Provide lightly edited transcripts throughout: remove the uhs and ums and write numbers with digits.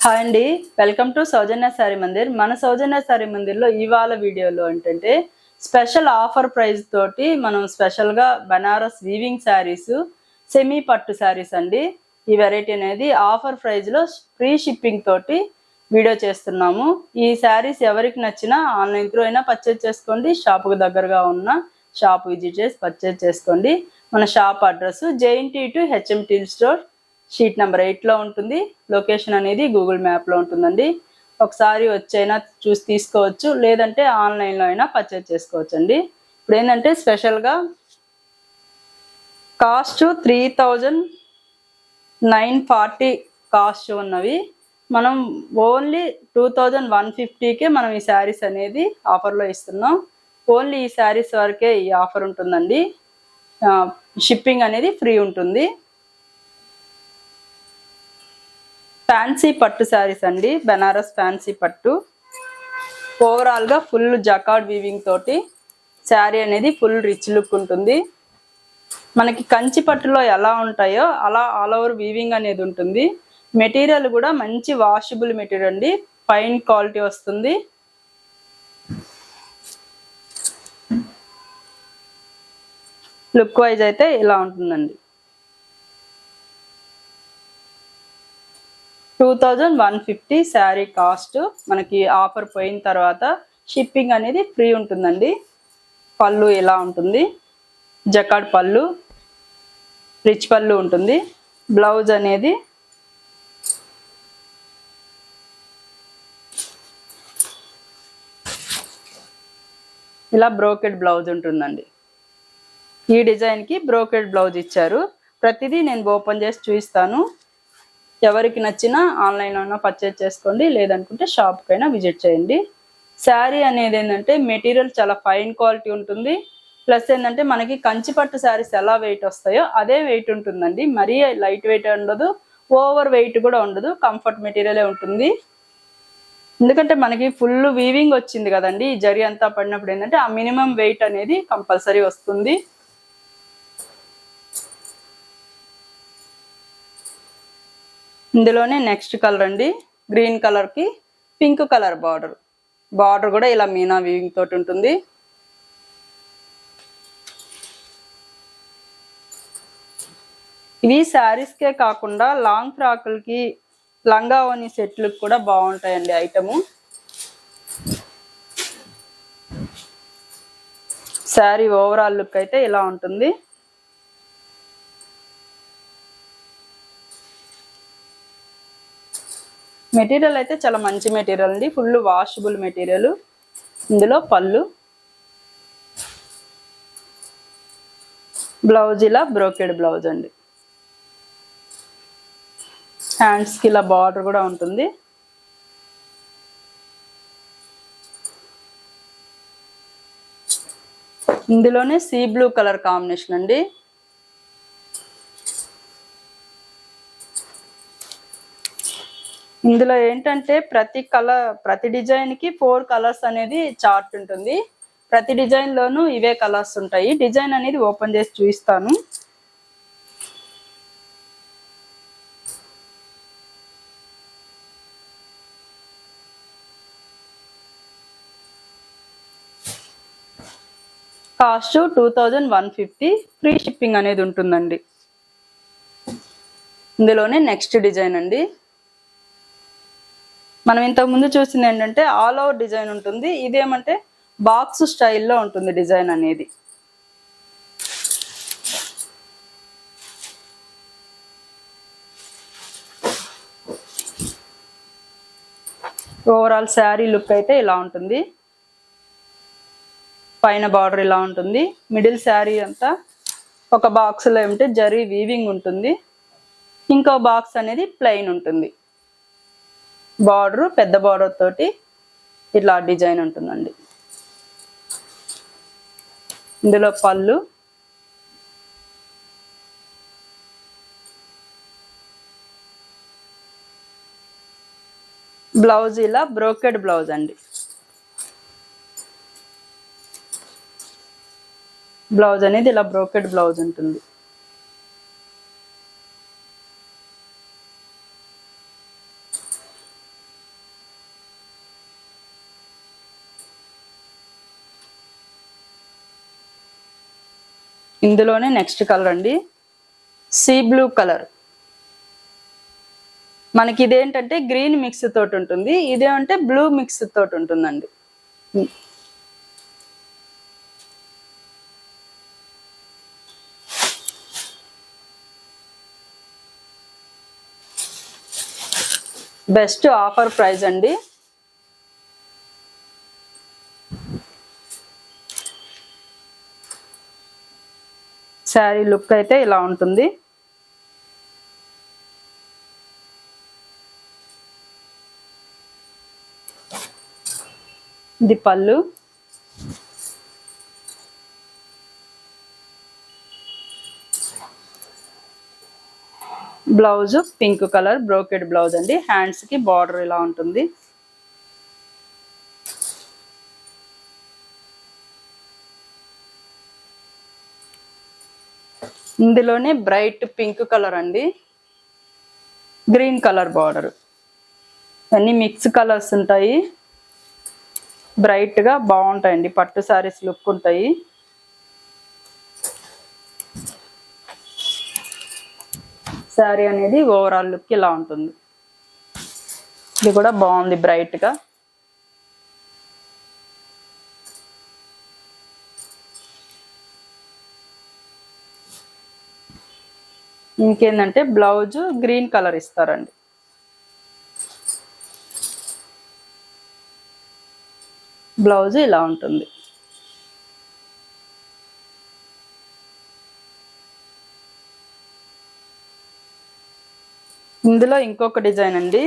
Hi అండి, welcome to Soujanya sorry Mandir. మన సౌజన్య sorry మందిర్లో ఇవాళ వీడియోలో ఏంటంటే స్పెషల్ ఆఫర్ ప్రైస్ తోటి మనం స్పెషల్గా బనారస్ వీవింగ్ శారీస్, సెమీ పట్టు శారీస్ అండి. ఈ వెరైటీ అనేది ఆఫర్ ప్రైస్లో ఫ్రీ షిప్పింగ్ తోటి వీడియో చేస్తున్నాము. ఈ శారీస్ ఎవరికి నచ్చినా ఆన్లైన్ త్రూ అయినా పర్చేజ్ చేసుకోండి, షాపుకు దగ్గరగా ఉన్న షాప్ విజిట్ చేసి పర్చేజ్ చేసుకోండి. మన shop address JNT to HMT store, sheet number 8లో ఉంటుంది. లొకేషన్ అనేది గూగుల్ మ్యాప్లో ఉంటుందండి. ఒకసారి వచ్చైనా చూసి తీసుకోవచ్చు, లేదంటే ఆన్లైన్లో అయినా పర్చేజ్ చేసుకోవచ్చు అండి. ఇప్పుడు ఏంటంటే స్పెషల్గా కాస్ట్ 3940 కాస్ట్ ఉన్నవి మనం ఓన్లీ 2150కే మనం ఈ శారీస్ అనేది ఆఫర్లో ఇస్తున్నాం. ఓన్లీ ఈ శారీస్ వరకే ఈ ఆఫర్ ఉంటుందండి. షిప్పింగ్ అనేది ఫ్రీ ఉంటుంది. ఫ్యాన్సీ పట్టు శారీస్ అండి, బనారస్ ఫ్యాన్సీ పట్టు. ఓవరాల్గా ఫుల్ జకార్డ్ వీవింగ్ తోటి శారీ అనేది ఫుల్ రిచ్ లుక్ ఉంటుంది. మనకి కంచి పట్టులో ఎలా ఉంటాయో అలా ఆల్ ఓవర్ వీవింగ్ అనేది ఉంటుంది. మెటీరియల్ కూడా మంచి వాషబుల్ మెటీరియల్ అండి, ఫైన్ క్వాలిటీ వస్తుంది. లుక్ వైజ్ అయితే ఇలా ఉంటుందండి. 2150 శారీ కాస్ట్. మనకి ఆఫర్ పోయిన తర్వాత షిప్పింగ్ అనేది ఫ్రీ ఉంటుందండి. పళ్ళు ఇలా ఉంటుంది, జకార్డ్ పళ్ళు, రిచ్ పళ్ళు ఉంటుంది. బ్లౌజ్ అనేది ఇలా బ్రోకెడ్ బ్లౌజ్ ఉంటుందండి. ఈ డిజైన్కి బ్రోకెడ్ బ్లౌజ్ ఇచ్చారు. ప్రతిదీ నేను ఓపెన్ చేసి చూపిస్తాను. ఎవరికి నచ్చినా ఆన్లైన్లో పర్చేజ్ చేసుకోండి, లేదనుకుంటే షాప్కైనా విజిట్ చేయండి. శారీ అనేది ఏంటంటే మెటీరియల్ చాలా ఫైన్ క్వాలిటీ ఉంటుంది. ప్లస్ ఏంటంటే మనకి కంచి పట్టు శారీస్ ఎలా వెయిట్ వస్తాయో అదే వెయిట్ ఉంటుందండి. మరీ లైట్ వెయిట్ ఉండదు, ఓవర్ వెయిట్ కూడా ఉండదు, కంఫర్ట్ మెటీరియలే ఉంటుంది. ఎందుకంటే మనకి ఫుల్ వీవింగ్ వచ్చింది కదండి, ఈ జరీ అంతా పడినప్పుడు ఏంటంటే ఆ మినిమం వెయిట్ అనేది కంపల్సరీ వస్తుంది. ఇందులోనే నెక్స్ట్ కలర్ అండి, గ్రీన్ కలర్కి పింక్ కలర్ బార్డర్ కూడా ఇలా మీనా వీవింగ్ తోటి ఉంటుంది. ఇవి శారీస్కే కాకుండా లాంగ్ ఫ్రాకులకి, లంగా ఓని సెట్లకు కూడా బాగుంటాయండి ఐటము. శారీ ఓవరాల్ లుక్ అయితే ఇలా ఉంటుంది. మెటీరియల్ అయితే చాలా మంచి మెటీరియల్ అండి, ఫుల్ వాషబుల్ మెటీరియల్. ఇందులో పళ్ళు, బ్లౌజ్ ఇలా బ్రోకెడ్ బ్లౌజ్ అండి. హ్యాండ్స్కి ఇలా బార్డర్ కూడా ఉంటుంది. ఇందులోనే సీ బ్లూ కలర్ కాంబినేషన్ అండి. ఇందులో ఏంటంటే ప్రతి డిజైన్కి 4 కలర్స్ అనేది చార్ట్ ఉంటుంది. ప్రతి డిజైన్లోనూ ఇవే కలర్స్ ఉంటాయి. డిజైన్ అనేది ఓపెన్ చేసి చూపిస్తాను. కాస్ట్ 2150, ఫ్రీ షిప్పింగ్ అనేది ఉంటుందండి. ఇందులోనే నెక్స్ట్ డిజైన్ అండి. మనం ఇంతకుముందు చూసింది ఏంటంటే ఆల్ ఓవర్ డిజైన్ ఉంటుంది. ఇదేమంటే బాక్స్ స్టైల్లో ఉంటుంది డిజైన్ అనేది. ఓవరాల్ శారీ లుక్ అయితే ఇలా ఉంటుంది. పైన బార్డర్ ఇలా ఉంటుంది. మిడిల్ శారీ అంతా ఒక బాక్స్లో ఏమిటి జరీ వీవింగ్ ఉంటుంది, ఇంకో బాక్స్ అనేది ప్లెయిన్ ఉంటుంది. బార్డర్ పెద్ద బార్డర్ తోటి ఇట్లా డిజైన్ ఉంటుందండి. ఇందులో పళ్ళు, బ్లౌజ్ ఇలా బ్రోకెడ్ బ్లౌజ్ అండి. బ్లౌజ్ అనేది ఇలా బ్రోకెడ్ బ్లౌజ్ ఉంటుంది. ఇందులోనే నెక్స్ట్ కలర్ అండి, సీ బ్లూ కలర్. మనకి ఇదేంటంటే గ్రీన్ మిక్స్ తోటి ఉంటుంది, ఇదేమంటే బ్లూ మిక్స్ తోటి ఉంటుందండి. బెస్ట్ ఆఫర్ ప్రైస్ అండి. శారీ లుక్ అయితే ఇలా ఉంటుంది. ఇది పళ్ళు, blouse pink colour brocade blouse అండి. హ్యాండ్స్ కి బార్డర్ ఇలా ఉంటుంది. ఇందులోనే బ్రైట్ పింక్ కలర్ అండి, గ్రీన్ కలర్ బార్డర్. అన్ని మిక్స్ కలర్స్ ఉంటాయి, బ్రైట్ గా బాగుంటాయండి. పట్టు సారీస్ లుక్ ఉంటాయి. శారీ అనేది ఓవరాల్ లుక్ ఇలా ఉంటుంది. ఇది కూడా బాగుంది బ్రైట్ గా. ఇంకేందంటే బ్లౌజ్ గ్రీన్ కలర్ ఇస్తారండి. బ్లౌజ్ ఇలా ఉంటుంది. ఇందులో ఇంకొక డిజైన్ అండి,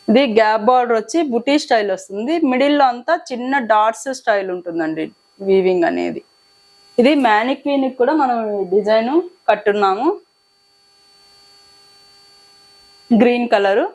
ఇది గ్యాప్ బార్డర్ వచ్చి బుటీ స్టైల్ వస్తుంది. మిడిల్లో అంతా చిన్న డాట్స్ స్టైల్ ఉంటుందండి వీవింగ్ అనేది. ఇది మ్యానిక్వీన్ కూడా మనం డిజైన్ కట్టున్నాము. గ్రీన్ కలరు,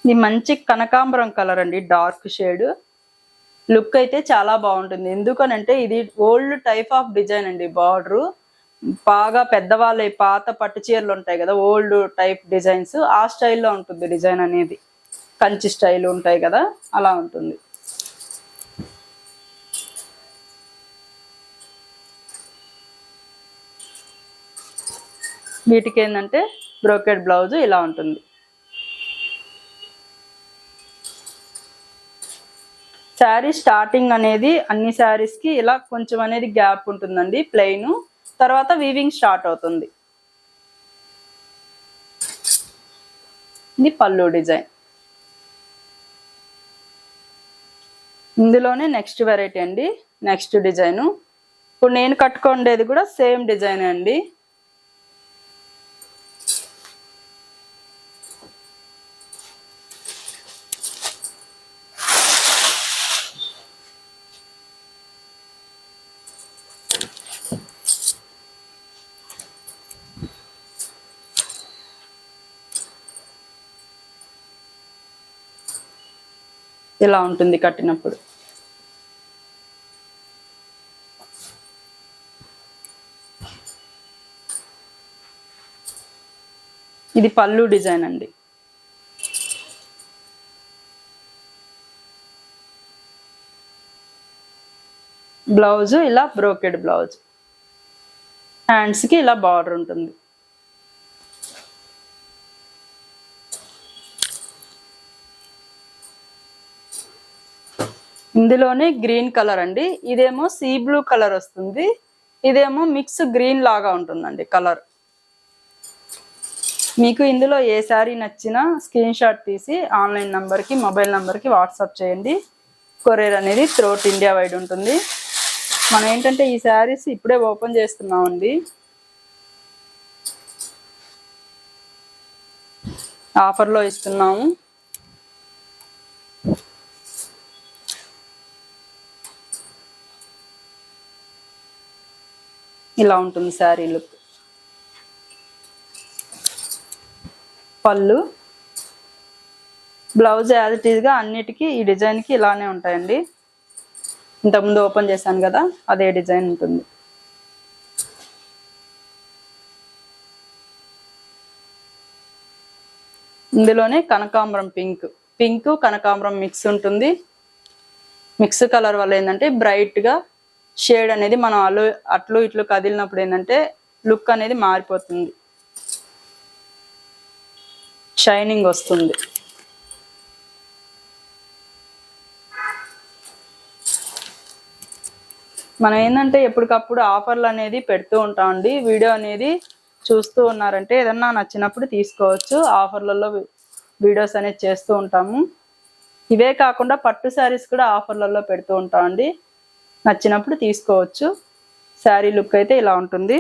ఇది మంచి కనకాంబరం కలర్ అండి, డార్క్ షేడ్. లుక్ అయితే చాలా బాగుంటుంది. ఎందుకనంటే ఇది ఓల్డ్ టైప్ ఆఫ్ డిజైన్ అండి. బార్డర్ బాగా పెద్దవాళ్ళ పాత పట్టు చీరలు ఉంటాయి కదా, ఓల్డ్ టైప్ డిజైన్స్, ఆ స్టైల్లో ఉంటుంది డిజైన్ అనేది. కంచి స్టైల్ ఉంటాయి కదా, అలా ఉంటుంది. వీటికి ఏంటంటే బ్రోకెడ్ బ్లౌజ్ ఇలా ఉంటుంది. శారీ స్టార్టింగ్ అనేది అన్ని శారీస్ కి ఇలా కొంచెం అనేది గ్యాప్ ఉంటుందండి, ప్లెయిన్. తర్వాత వీవింగ్ స్టార్ట్ అవుతుంది. ఇది పళ్ళు డిజైన్. ఇందులోనే నెక్స్ట్ వెరైటీ అండి, నెక్స్ట్ డిజైన్. ఇప్పుడు నేను కట్టుకోండేది కూడా సేమ్ డిజైన్ అండి. ఇలా ఉంటుంది కట్టినప్పుడు. ఇది పళ్ళు డిజైన్ అండి. బ్లౌజ్ ఇలా బ్రోకెడ్ బ్లౌజ్, హ్యాండ్స్ కి ఇలా బార్డర్ ఉంటుంది. ఇందులోనే గ్రీన్ కలర్ అండి, ఇదేమో సీ బ్లూ కలర్ వస్తుంది, ఇదేమో మిక్స్ గ్రీన్ లాగా ఉంటుందండి కలర్. మీకు ఇందులో ఏ శారీ నచ్చినా స్క్రీన్ షాట్ తీసి ఆన్లైన్ నంబర్కి, మొబైల్ నంబర్కి వాట్సాప్ చేయండి. కొరియర్ అనేది త్రూఅవుట్ ఇండియా వైడ్ ఉంటుంది. మనం ఏంటంటే ఈ శారీస్ ఇప్పుడే ఓపెన్ చేస్తున్నామండి, ఆఫర్లో ఇస్తున్నాము. ఇలా ఉంటుంది శారీ లుక్. పళ్ళు, బ్లౌజ్ యాజ్ ఇట్ ఈస్గా అన్నిటికీ ఈ డిజైన్కి ఇలానే ఉంటాయండి. ఇంతకుముందు ఓపెన్ చేశాను కదా, అదే డిజైన్ ఉంటుంది. ఇందులోనే కనకాంబరం పింక్ కనకాంబరం మిక్స్ ఉంటుంది. మిక్స్ కలర్ వల్ల ఏంటంటే బ్రైట్గా షేడ్ అనేది మనం అట్లు ఇట్లు కదిలినప్పుడు ఏంటంటే లుక్ అనేది మారిపోతుంది, షైనింగ్ వస్తుంది. మనం ఏంటంటే ఎప్పటికప్పుడు ఆఫర్లు అనేది పెడుతూ ఉంటామండి. వీడియో అనేది చూస్తూ ఉన్నారంటే ఏదన్నా నచ్చినప్పుడు తీసుకోవచ్చు. ఆఫర్లలో వీడియోస్ అనేది చేస్తూ ఉంటాము. ఇవే కాకుండా పట్టు శారీస్ కూడా ఆఫర్లలో పెడుతూ ఉంటామండి. నచ్చినప్పుడు తీసుకోవచ్చు. శారీ లుక్ అయితే ఇలా ఉంటుంది.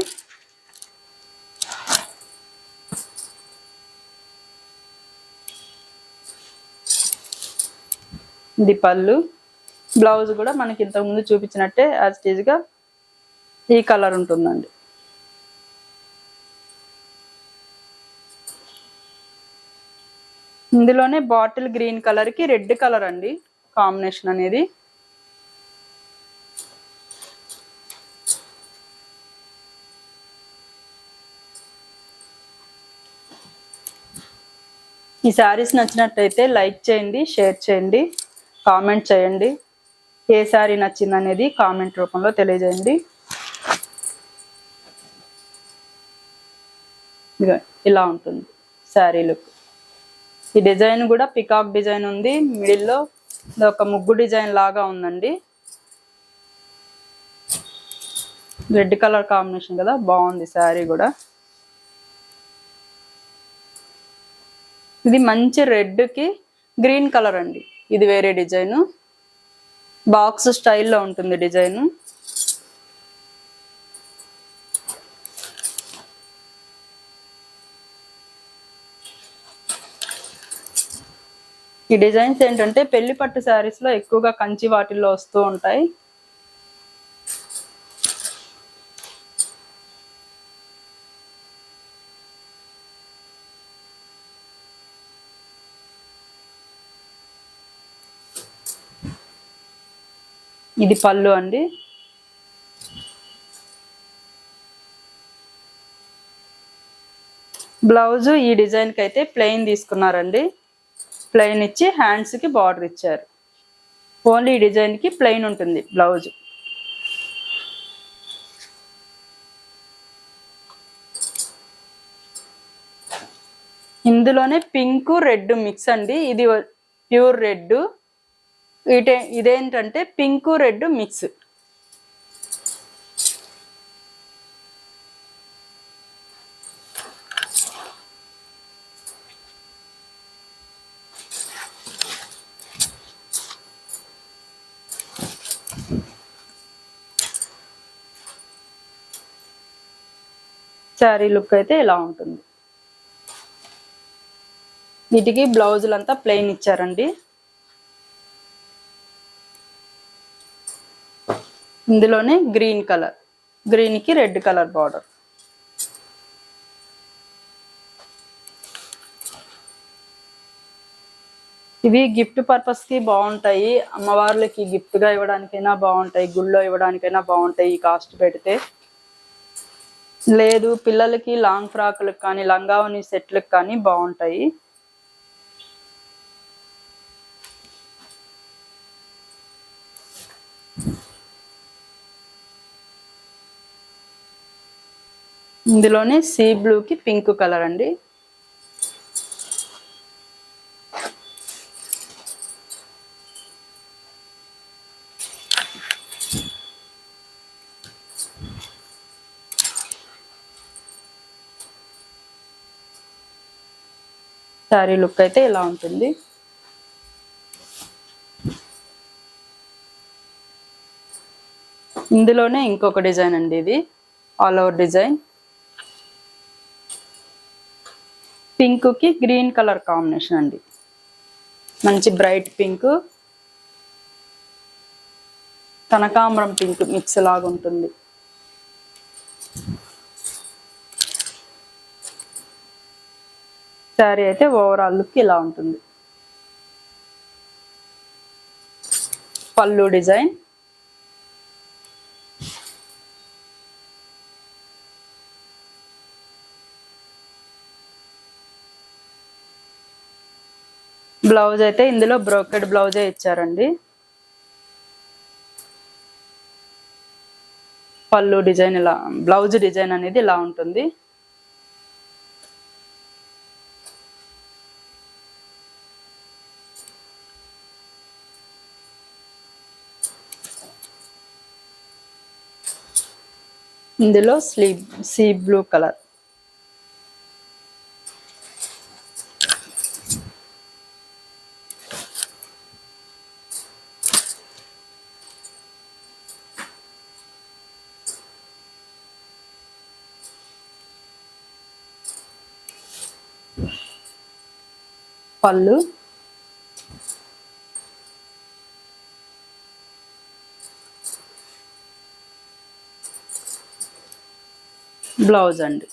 ఇది పళ్ళు. బ్లౌజ్ కూడా మనకి ఇంతకుముందు చూపించినట్టే యాజ్ ఇట్ ఈజ్గా ఈ కలర్ ఉంటుందండి. ఇందులోనే బాటిల్ గ్రీన్ కలర్కి రెడ్ కలర్ అండి కాంబినేషన్ అనేది. ఈ శారీస్ నచ్చినట్టయితే లైక్ చేయండి, షేర్ చేయండి, కామెంట్ చేయండి. ఏ శారీ నచ్చింది అనేది కామెంట్ రూపంలో తెలియజేయండి. ఇలా ఉంటుంది శారీ లుక్. ఈ డిజైన్ కూడా పికాక్ డిజైన్ ఉంది. మిడిల్లో ఒక ముగ్గు డిజైన్ లాగా ఉందండి. రెడ్ కలర్ కాంబినేషన్ కదా, బాగుంది శారీ కూడా. ఇది మంచి రెడ్కి గ్రీన్ కలర్ అండి. ఇది వేరే డిజైను, బాక్స్ స్టైల్లో ఉంటుంది డిజైను. ఈ డిజైన్స్ ఏంటంటే పెళ్లి పట్టు శారీస్ లో ఎక్కువగా కంచి వాటిల్లో వస్తూ ఉంటాయి. ఇది పళ్ళు అండి. బ్లౌజ్ ఈ డిజైన్ కి అయితే ప్లెయిన్ తీసుకున్నారండి. ప్లెయిన్ ఇచ్చి హ్యాండ్స్ కి బార్డర్ ఇచ్చారు. ఓన్లీ ఈ డిజైన్ కి ప్లెయిన్ ఉంటుంది బ్లౌజ్. ఇందులోనే పింక్ రెడ్ మిక్స్ అండి. ఇది ప్యూర్ రెడ్, ఇదేంటంటే pink red mix. Sari look అయితే ఇలా ఉంటుంది. వీటికి బ్లౌజులంతా ప్లెయిన్ ఇచ్చారండి. ఇందులోనే గ్రీన్ కలర్, గ్రీన్కి రెడ్ కలర్ బార్డర్. ఇవి గిఫ్ట్ పర్పస్కి బాగుంటాయి. అమ్మవార్లకి గిఫ్ట్గా ఇవ్వడానికైనా బాగుంటాయి, గుళ్ళో ఇవ్వడానికైనా బాగుంటాయి ఈ కాస్ట్ పెడితే. లేదు పిల్లలకి లాంగ్ ఫ్రాక్లకు కానీ లంగావని సెట్లకు కానీ బాగుంటాయి. ఇందులోనే సీ బ్లూకి పింక్ కలర్ అండి. శారీ లుక్ అయితే ఇలా ఉంటుంది. ఇందులోనే ఇంకొక డిజైన్ అండి. ఇది ఆల్ ఓవర్ డిజైన్. పింక్ కి గ్రీన్ కలర్ కాంబినేషన్ అండి. మంచి బ్రైట్ పింక్, కనకాంబరం పింక్ మిక్స్ లాగా ఉంటుంది. శారీ అయితే ఓవరాల్ లుక్ ఇలా ఉంటుంది. పళ్ళు డిజైన్, బ్లౌజ్ అయితే ఇందులో బ్రోకెడ్ బ్లౌజే ఇచ్చారండి. పళ్ళు డిజైన్ ఇలా, బ్లౌజ్ డిజైన్ అనేది ఇలా ఉంటుంది. ఇందులో సీ బ్లూ కలర్. పళ్ళు, బ్లౌజ్ అండి.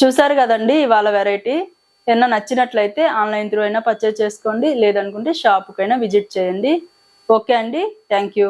చూసారు కదండి ఇవాళ వెరైటీ. ఏమన్నా నచ్చినట్లయితే ఆన్లైన్ త్రూ అయినా పర్చేజ్ చేసుకోండి, లేదనుకుంటే షాప్కైనా విజిట్ చేయండి. ఓకే అండి, థ్యాంక్ యూ.